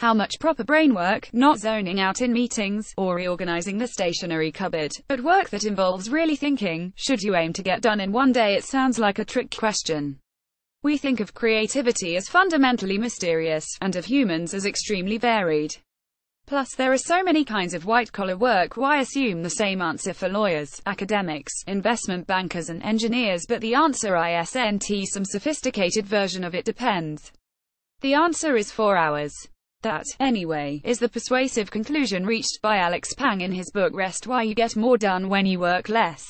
How much proper brain work, not zoning out in meetings, or reorganizing the stationery cupboard, but work that involves really thinking, should you aim to get done in one day? It sounds like a trick question. We think of creativity as fundamentally mysterious, and of humans as extremely varied. Plus, there are so many kinds of white-collar work. Why assume the same answer for lawyers, academics, investment bankers and engineers? But the answer isn't some sophisticated version of it depends. The answer is 4 hours. That, anyway, is the persuasive conclusion reached by Alex Pang in his book Rest: Why You Get More Done When You Work Less.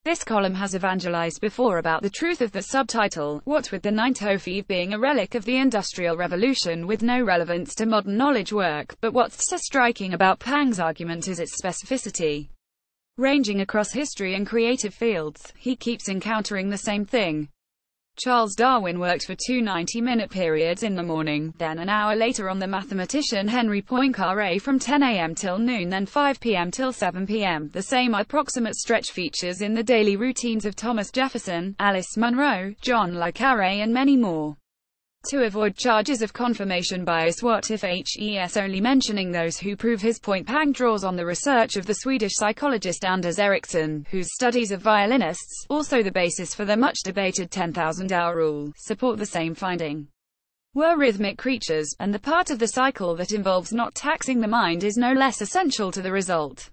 This column has evangelized before about the truth of the subtitle, what with the 9-to-5 being a relic of the Industrial Revolution with no relevance to modern knowledge work. But what's so striking about Pang's argument is its specificity. Ranging across history and creative fields, he keeps encountering the same thing. Charles Darwin worked for 2 90-minute periods in the morning, then an hour later on. The mathematician Henry Poincaré from 10 a.m. till noon, then 5 p.m. till 7 p.m. The same approximate stretch features in the daily routines of Thomas Jefferson, Alice Munro, John le Carré and many more. To avoid charges of confirmation bias, what if he's only mentioning those who prove his point? Pang draws on the research of the Swedish psychologist Anders Ericsson, whose studies of violinists, also the basis for the much-debated 10,000-hour rule, support the same finding. We're rhythmic creatures, and the part of the cycle that involves not taxing the mind is no less essential to the result.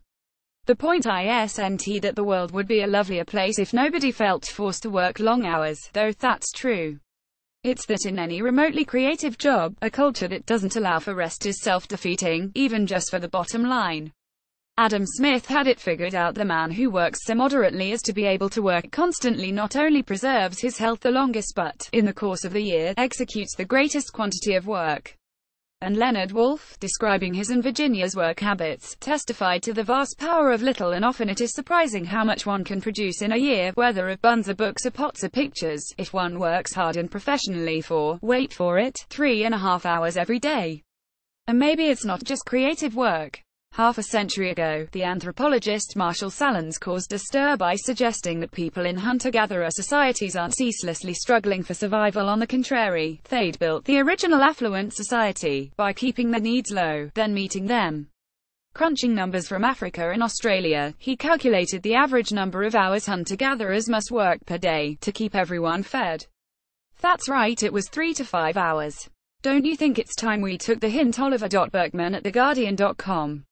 The point isn't that the world would be a lovelier place if nobody felt forced to work long hours, though that's true. It's that in any remotely creative job, a culture that doesn't allow for rest is self-defeating, even just for the bottom line. Adam Smith had it figured out. The man who works so moderately as to be able to work constantly not only preserves his health the longest but, in the course of the year, executes the greatest quantity of work. And Leonard Woolf, describing his and Virginia's work habits, testified to the vast power of little, and often it is surprising how much one can produce in a year, whether of buns or books or pots or pictures, if one works hard and professionally for, wait for it, 3.5 hours every day. And maybe it's not just creative work. Half a century ago, the anthropologist Marshall Sahlins caused a stir by suggesting that people in hunter-gatherer societies aren't ceaselessly struggling for survival. On the contrary, they'd built the original affluent society by keeping their needs low, then meeting them. Crunching numbers from Africa and Australia, he calculated the average number of hours hunter-gatherers must work per day to keep everyone fed. That's right, it was 3 to 5 hours. Don't you think it's time we took the hint? Oliver Burkeman at TheGuardian.com